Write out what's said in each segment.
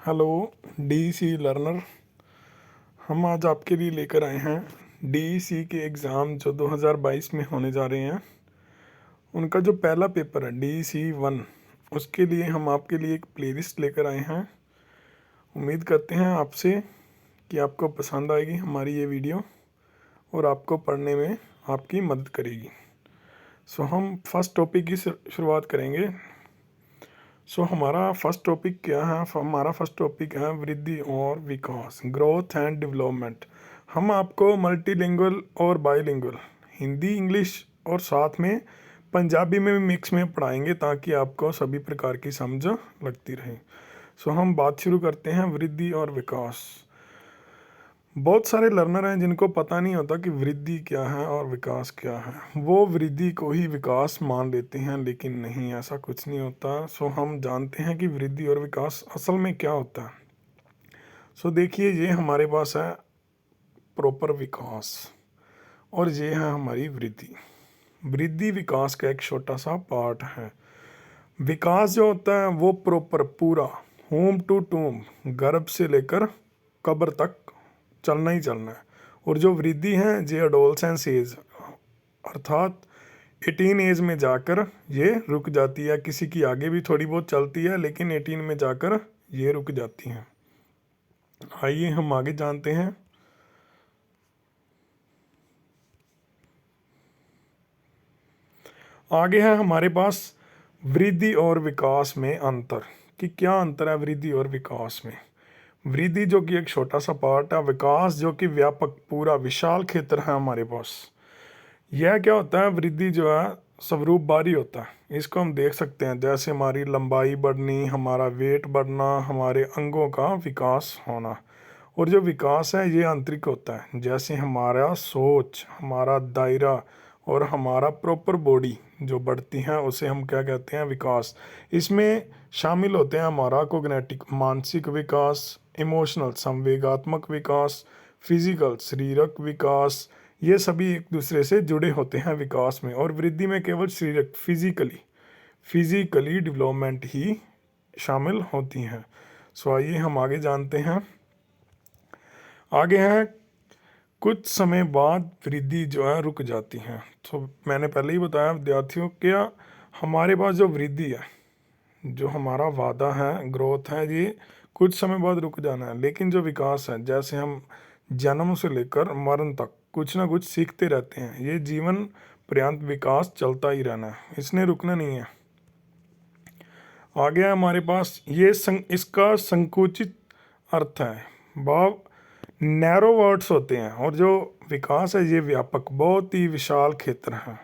Hello DEC learner. हम आज आपके लिए लेकर आए हैं डीईसी के एग्ज़ाम जो 2022 में होने जा रहे हैं। उनका जो पहला पेपर है डीईसी 1, उसके लिए हम आपके लिए एक प्लेलिस्ट लेकर आए हैं। उम्मीद करते हैं आपसे कि आपको पसंद आएगी हमारी ये वीडियो और आपको पढ़ने में आपकी मदद करेगी। हम फर्स्ट टॉपिक की शुरुआत करेंगे। हमारा फर्स्ट टॉपिक क्या है? हमारा फर्स्ट टॉपिक है वृद्धि और विकास, ग्रोथ एंड डेवलपमेंट। हम आपको मल्टीलिंगुअल और बाईलिंगुअल, हिंदी इंग्लिश और साथ में पंजाबी में भी मिक्स में पढ़ाएंगे ताकि आपको सभी प्रकार की समझ लगती रहे। हम बात शुरू करते हैं वृद्धि और विकास। बहुत सारे लर्नर हैं जिनको पता नहीं होता कि वृद्धि क्या है और विकास क्या है। वो वृद्धि को ही विकास मान लेते हैं, लेकिन नहीं, ऐसा कुछ नहीं होता। हम जानते हैं कि वृद्धि और विकास असल में क्या होता है। देखिए, ये हमारे पास है प्रॉपर विकास और ये है हमारी वृद्धि। वृद्धि विकास का एक छोटा सा पार्ट है। विकास जो होता है वो प्रॉपर पूरा होम टू टूम, गर्भ से लेकर कब्र तक चलना ही चलना है। और जो वृद्धि है ये एडोलसेंस एज अर्थात 18 एज में जाकर ये रुक जाती है। किसी की आगे भी थोड़ी बहुत चलती है, लेकिन 18 में जाकर ये रुक जाती है। आइए हम आगे जानते हैं। आगे है हमारे पास वृद्धि और विकास में अंतर, कि क्या अंतर है वृद्धि और विकास में। वृद्धि जो कि एक छोटा सा पार्ट है, विकास जो कि व्यापक पूरा विशाल क्षेत्र है हमारे पास। यह क्या होता है? वृद्धि जो है स्वरूप बारी होता है। इसको हम देख सकते हैं जैसे हमारी लंबाई बढ़नी, हमारा वेट बढ़ना, हमारे अंगों का विकास होना। और जो विकास है ये आंतरिक होता है, जैसे हमारा सोच, हमारा दायरा और हमारा प्रॉपर बॉडी जो बढ़ती हैं उसे हम क्या कहते हैं? विकास। इसमें शामिल होते हैं हमारा कोग्नेटिक मानसिक विकास, इमोशनल संवेगात्मक विकास, फिजिकल शारीरिक विकास। ये सभी एक दूसरे से जुड़े होते हैं विकास में। और वृद्धि में केवल शारीरिक फिजिकली डेवलपमेंट ही शामिल होती हैं। आइए हम आगे जानते हैं। आगे है कुछ समय बाद वृद्धि जो है रुक जाती है। मैंने पहले ही बताया विद्यार्थियों, क्या हमारे पास जो वृद्धि है, जो हमारा वादा है, ग्रोथ है, ये कुछ समय बाद रुक जाना है। लेकिन जो विकास है, जैसे हम जन्म से लेकर मरण तक कुछ ना कुछ सीखते रहते हैं। ये जीवन पर्यंत विकास चलता ही रहना है, इसने रुकना नहीं है। आगे हमारे पास ये इसका संकुचित अर्थ है। भाव नैरो वर्ड्स होते हैं। और जो विकास है ये व्यापक, बहुत ही विशाल क्षेत्र है।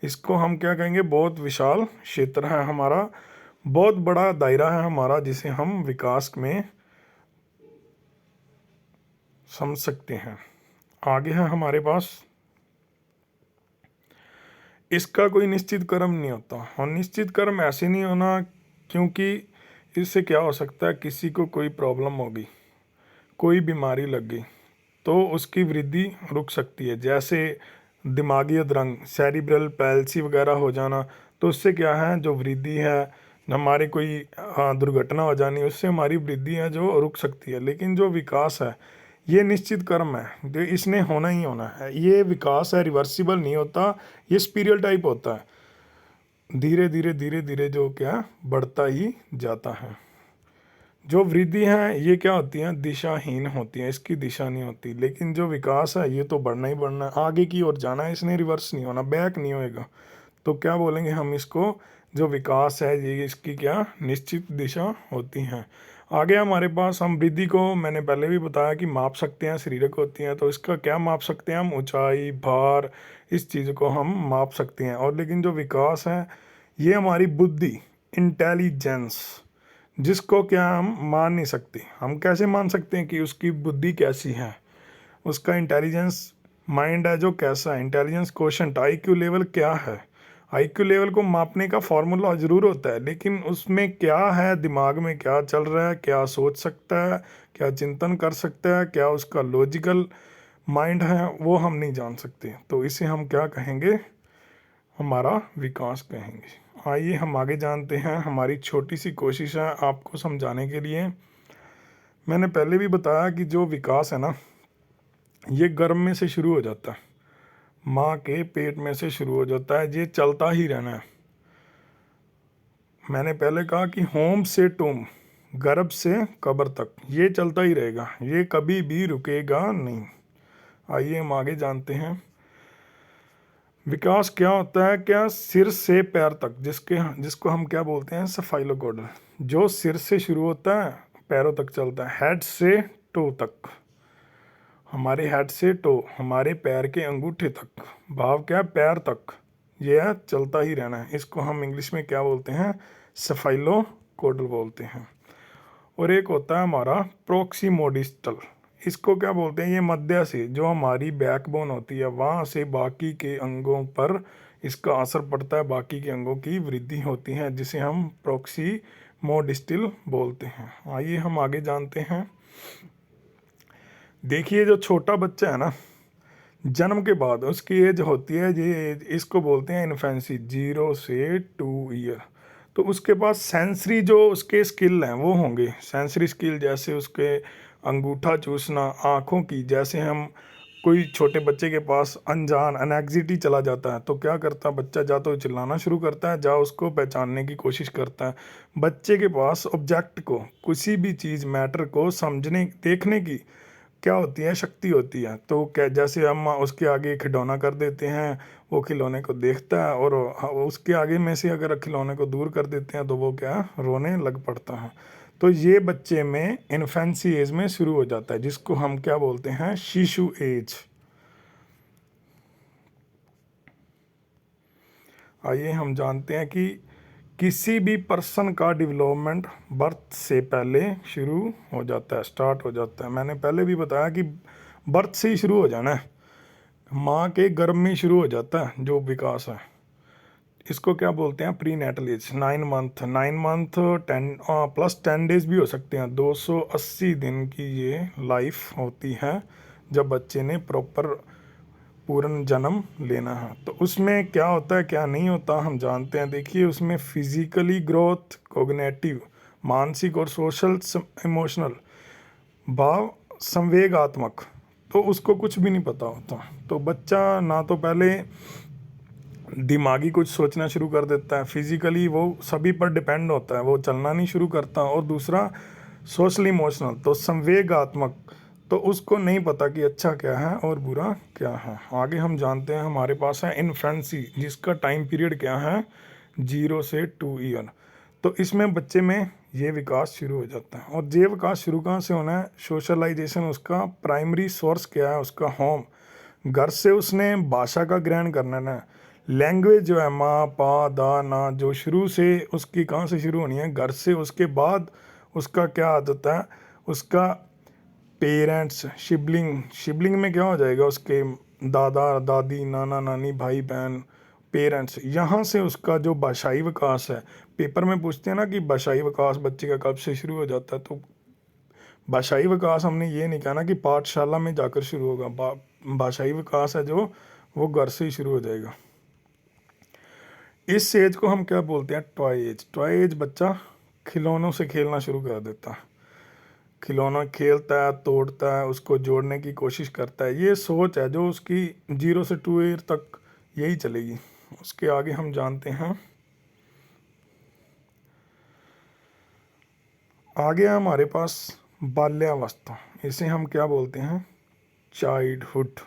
इसको हम क्या कहेंगे? बहुत विशाल क्षेत्र है हमारा, बहुत बड़ा दायरा है हमारा, जिसे हम विकास में समझ सकते हैं। आगे है हमारे पास इसका कोई निश्चित क्रम नहीं होता। और निश्चित क्रम ऐसे नहीं होना, क्योंकि इससे क्या हो सकता है? किसी को कोई प्रॉब्लम होगी, कोई बीमारी लग गई तो उसकी वृद्धि रुक सकती है। जैसे दिमागी अधरंग, सेरिब्रल पैल्सी वगैरह हो जाना, तो उससे क्या है? जो वृद्धि है, हमारी कोई दुर्घटना हो जानी, उससे हमारी वृद्धि है जो रुक सकती है। लेकिन जो विकास है ये निश्चित कर्म है, जो इसने होना ही होना है। ये विकास है, रिवर्सिबल नहीं होता, ये स्पिरियल टाइप होता है। धीरे धीरे धीरे धीरे जो क्या बढ़ता ही जाता है। जो वृद्धि है ये क्या होती है? दिशाहीन होती है, इसकी दिशा नहीं होती। लेकिन जो विकास है ये तो बढ़ना ही बढ़ना है, आगे की ओर जाना है, इसने रिवर्स नहीं होना, बैक नहीं होएगा। तो क्या बोलेंगे हम इसको? जो विकास है ये इसकी क्या निश्चित दिशा होती है। आगे हमारे पास हम वृद्धि को, मैंने पहले भी बताया कि माप सकते हैं, शारीरिक होती हैं। तो इसका क्या माप सकते हैं हम? ऊंचाई, भार, इस चीज़ को हम माप सकते हैं। और लेकिन जो विकास है ये हमारी बुद्धि, इंटेलिजेंस, जिसको क्या हम मान नहीं सकते। हम कैसे मान सकते हैं कि उसकी बुद्धि कैसी है? उसका इंटेलिजेंस माइंड है जो कैसा है, इंटेलिजेंस क्वोशंट, आईक्यू लेवल क्या है। आईक्यू लेवल को मापने का फॉर्मूला ज़रूर होता है, लेकिन उसमें क्या है, दिमाग में क्या चल रहा है, क्या सोच सकता है, क्या चिंतन कर सकता है, क्या उसका लॉजिकल माइंड है, वो हम नहीं जान सकते। तो इसे हम क्या कहेंगे? हमारा विकास कहेंगे। आइए हम आगे जानते हैं। हमारी छोटी सी कोशिश है आपको समझाने के लिए। मैंने पहले भी बताया कि जो विकास है ना, ये गर्भ में से शुरू हो जाता है, माँ के पेट में से शुरू हो जाता है, ये चलता ही रहना है। मैंने पहले कहा कि होम से टूम, गर्भ से कब्र तक ये चलता ही रहेगा, ये कभी भी रुकेगा नहीं। आइए हम आगे जानते हैं विकास क्या होता है। क्या सिर से पैर तक, जिसको हम क्या बोलते हैं, सफाइलोकोडल, जो सिर से शुरू होता है पैरों तक चलता है। हेड से टो तक, हमारे हेड से टो, हमारे पैर के अंगूठे तक, भाव क्या है, पैर तक, यह चलता ही रहना है। इसको हम इंग्लिश में क्या बोलते हैं, सफाइलोकोडल बोलते हैं। और एक होता है हमारा प्रोक्सीमोडिस्टल, इसको क्या बोलते हैं, ये मध्य से, जो हमारी बैकबोन होती है वहाँ से बाकी के अंगों पर इसका असर पड़ता है, बाकी के अंगों की वृद्धि होती है, जिसे हम प्रोक्सीमोडिस्टल बोलते हैं। आइए हम आगे जानते हैं। देखिए जो छोटा बच्चा है ना, जन्म के बाद उसकी एज होती है, ये एज इसको बोलते हैं इन्फेंसी, 0 से 2 ईयर। तो उसके पास सेंसरी जो उसके स्किल हैं वो होंगे, सेंसरी स्किल, जैसे उसके अंगूठा चूसना, आँखों की, जैसे हम कोई छोटे बच्चे के पास अनजान एनेक्सिटी चला जाता है तो क्या करता है बच्चा, जा तो चिल्लाना शुरू करता है, जा उसको पहचानने की कोशिश करता है। बच्चे के पास ऑब्जेक्ट को, किसी भी चीज़ मैटर को समझने देखने की क्या होती है, शक्ति होती है। तो क्या, जैसे हम उसके आगे खिलौना कर देते हैं, वो खिलौने को देखता है, और उसके आगे में से अगर खिलौने को दूर कर देते हैं तो वो क्या, रोने लग पड़ता है। तो ये बच्चे में इन्फेंसी एज में शुरू हो जाता है, जिसको हम क्या बोलते हैं, शिशु एज। आइए हम जानते हैं कि किसी भी पर्सन का डेवलपमेंट बर्थ से पहले शुरू हो जाता है, स्टार्ट हो जाता है। मैंने पहले भी बताया कि बर्थ से ही शुरू हो जाना है, माँ के गर्भ में ही शुरू हो जाता है जो विकास है। इसको क्या बोलते हैं, prenatal age. 9 month 10 + 10 days भी हो सकते हैं। 280 दिन की ये लाइफ होती है जब बच्चे ने प्रॉपर पूर्ण जन्म लेना है। तो उसमें क्या होता है क्या नहीं होता हम जानते हैं। देखिए उसमें फिजिकली ग्रोथ, कोग्नेटिव मानसिक और सोशल इमोशनल भाव संवेगात्मक, तो उसको कुछ भी नहीं पता होता। तो बच्चा ना तो पहले दिमागी कुछ सोचना शुरू कर देता है, फिजिकली वो सभी पर डिपेंड होता है, वो चलना नहीं शुरू करता। और दूसरा सोशल इमोशनल, तो संवेगात्मक, तो उसको नहीं पता कि अच्छा क्या है और बुरा क्या है। आगे हम जानते हैं हमारे पास है इन्फेंसी, जिसका टाइम पीरियड क्या है, 0 से 2 ईयर। तो इसमें बच्चे में ये विकास शुरू हो जाता है। और ये विकास शुरू कहाँ से होना है, सोशलाइजेशन। उसका प्राइमरी सोर्स क्या है, उसका होम, घर से उसने भाषा का ग्रहण करना है। लैंग्वेज जो है माँ पा दा ना, जो शुरू से उसकी कहाँ से शुरू होनी है, घर से। उसके बाद उसका क्या आदत है, उसका पेरेंट्स, शिबलिंग में क्या हो जाएगा, उसके दादा दादी, नाना नानी, भाई बहन, पेरेंट्स। यहाँ से उसका जो भाषाई विकास है, पेपर में पूछते हैं ना कि भाषाई विकास बच्चे का कब से शुरू हो जाता है, तो भाषाई विकास हमने ये नहीं कहा ना कि पाठशाला में जाकर शुरू होगा। भाषाई विकास है जो, वो घर से ही शुरू हो जाएगा। इस एज को हम क्या बोलते हैं, टॉय एज। टॉय एज बच्चा खिलौनों से खेलना शुरू कर देता है, खिलौना खेलता है, तोड़ता है, उसको जोड़ने की कोशिश करता है। ये सोच है जो उसकी 0 से 2 ईयर तक यही चलेगी। उसके आगे हम जानते हैं, आगे हमारे पास बाल्यावस्था, इसे हम क्या बोलते हैं, चाइल्डहुड।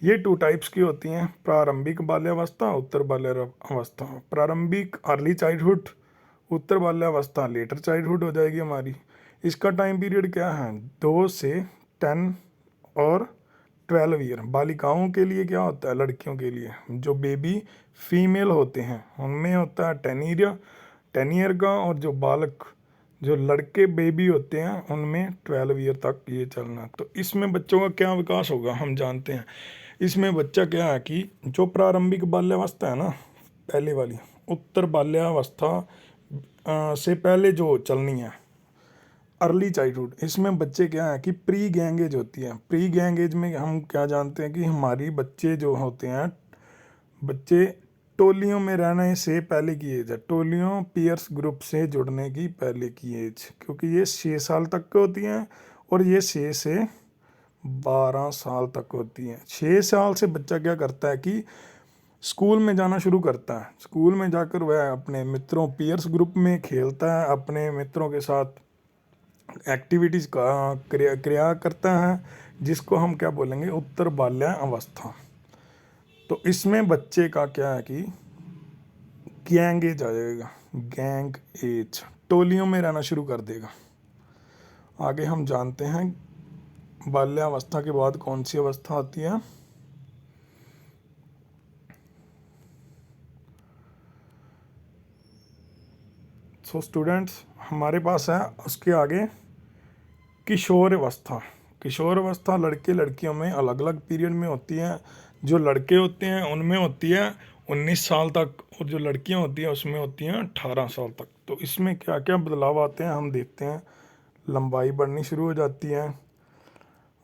ये 2 टाइप्स की होती हैं, प्रारंभिक बाल्यावस्था, उत्तर बाल्यावस्था। प्रारंभिक अर्ली चाइल्डहुड, उत्तर बाल्यावस्था लेटर चाइल्डहुड हो जाएगी हमारी। इसका टाइम पीरियड क्या है, 2 से 10 और 12 ईयर। बालिकाओं के लिए क्या होता है, लड़कियों के लिए जो बेबी फीमेल होते हैं उनमें होता है 10 ईयर का, और जो बालक, जो लड़के बेबी होते हैं उनमें 12 ईयर तक ये चलना। तो इसमें बच्चों का क्या विकास होगा हम जानते हैं। इसमें बच्चा क्या है कि जो प्रारंभिक बाल्यावस्था है ना, पहले वाली, उत्तर बाल्यावस्था से पहले जो चलनी है, अर्ली चाइल्डहुड, इसमें बच्चे क्या है कि प्री गैंग एज होती है। प्री गैंग एज में हम क्या जानते हैं कि हमारी बच्चे जो होते हैं, बच्चे टोलियों में रहने से पहले की एज है, टोलियों पीयर्स ग्रुप से जुड़ने की पहले की एज, क्योंकि ये 6 साल तक की होती हैं और ये 6 से 12 साल तक होती हैं। 6 साल से बच्चा क्या करता है कि स्कूल में जाना शुरू करता है। स्कूल में जाकर वह अपने मित्रों पीयर्स ग्रुप में खेलता है, अपने मित्रों के साथ एक्टिविटीज़ का क्रिया करता है, जिसको हम क्या बोलेंगे, उत्तर बाल्या अवस्था। तो इसमें बच्चे का क्या है कि गैंग एज आ जाएगा, गैंग एज, टोलियों में रहना शुरू कर देगा। आगे हम जानते हैं बाल्यावस्था के बाद कौन सी अवस्था आती है। सो स्टूडेंट्स, हमारे पास है उसके आगे किशोर अवस्था। किशोर अवस्था लड़के लड़कियों में अलग अलग पीरियड में होती है। जो लड़के होते हैं उनमें होती है 19 साल तक, और जो लड़कियां होती हैं उसमें होती हैं 18 साल तक। तो इसमें क्या क्या बदलाव आते हैं हम देखते हैं। लंबाई बढ़नी शुरू हो जाती है,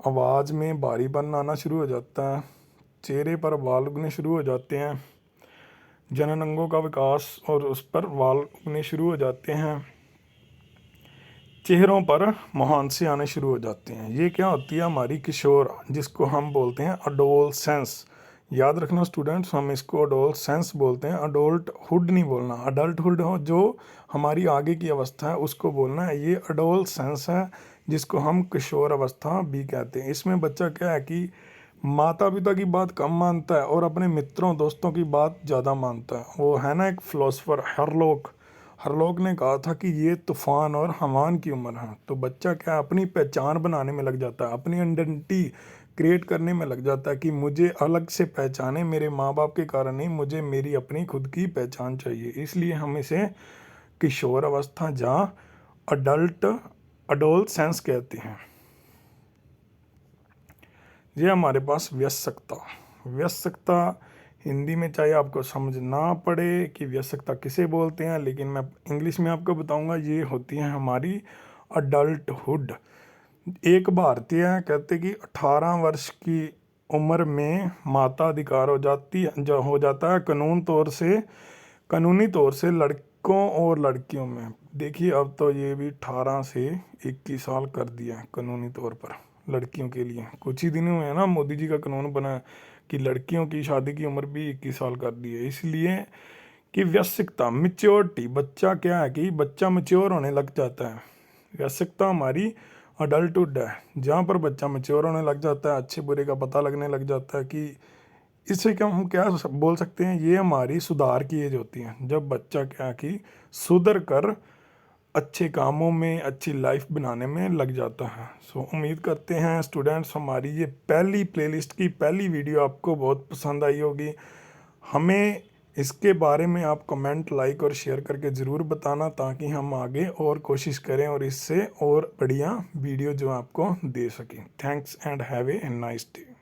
आवाज़ में भारीपन आना शुरू हो जाता है, चेहरे पर बाल उगने शुरू हो जाते हैं, जनन अंगों का विकास और उस पर बाल उगने शुरू हो जाते हैं, चेहरों पर मुहांसे आने शुरू हो जाते हैं। ये क्या होती है, हमारी किशोर, जिसको हम बोलते हैं अडोलसेंस। याद रखना स्टूडेंट्स, हम इसको अडोलसेंस बोलते हैं, अडल्टहुड नहीं बोलना। अडल्टहुड हो जो हमारी आगे की अवस्था है उसको बोलना है, ये अडोलसेंस है जिसको हम किशोर अवस्था भी कहते हैं। इसमें बच्चा क्या है कि माता पिता की बात कम मानता है और अपने मित्रों दोस्तों की बात ज़्यादा मानता है। वो है ना एक फिलोसफर हरलोक ने कहा था कि ये तूफान और हवान की उम्र है। तो बच्चा क्या अपनी पहचान बनाने में लग जाता है, अपनी आइडेंटिटी क्रिएट करने में लग जाता है कि मुझे अलग से पहचाने, मेरे माँ बाप के कारण नहीं, मुझे मेरी अपनी खुद की पहचान चाहिए। इसलिए हम इसे किशोर अवस्था जहाँ अडोलसेंस कहते हैं। ये हमारे पास वयस्कता हिंदी में चाहे आपको समझ ना पड़े कि वयस्कता किसे बोलते हैं, लेकिन मैं इंग्लिश में आपको बताऊंगा। ये होती है हमारी अडल्टहुड। एक भारतीय कहते कि 18 वर्ष की उम्र में माताधिकार हो जाता है कानूनी तौर से लड़कों और लड़कियों में। देखिए अब तो ये भी 18 से 21 साल कर दिया है कानूनी तौर पर लड़कियों के लिए। कुछ ही दिनों में है ना मोदी जी का कानून बना कि लड़कियों की शादी की उम्र भी 21 साल कर दी है। इसलिए कि वयस्कता, मिच्योरिटी, बच्चा क्या है कि बच्चा मैच्योर होने लग जाता है। वयस्कता हमारी अडल्टहुड है, जहाँ पर बच्चा मैच्योर होने लग जाता है, अच्छे बुरे का पता लगने लग जाता है। कि इससे क्या हम क्या बोल सकते हैं, ये हमारी सुधार की एज होती है, जब बच्चा क्या कि सुधर कर अच्छे कामों में अच्छी लाइफ बनाने में लग जाता है। सो उम्मीद करते हैं स्टूडेंट्स हमारी ये पहली प्लेलिस्ट की पहली वीडियो आपको बहुत पसंद आई होगी। हमें इसके बारे में आप कमेंट, लाइक और शेयर करके ज़रूर बताना, ताकि हम आगे और कोशिश करें और इससे और बढ़िया वीडियो जो आपको दे सकें। Thanks and have a nice day.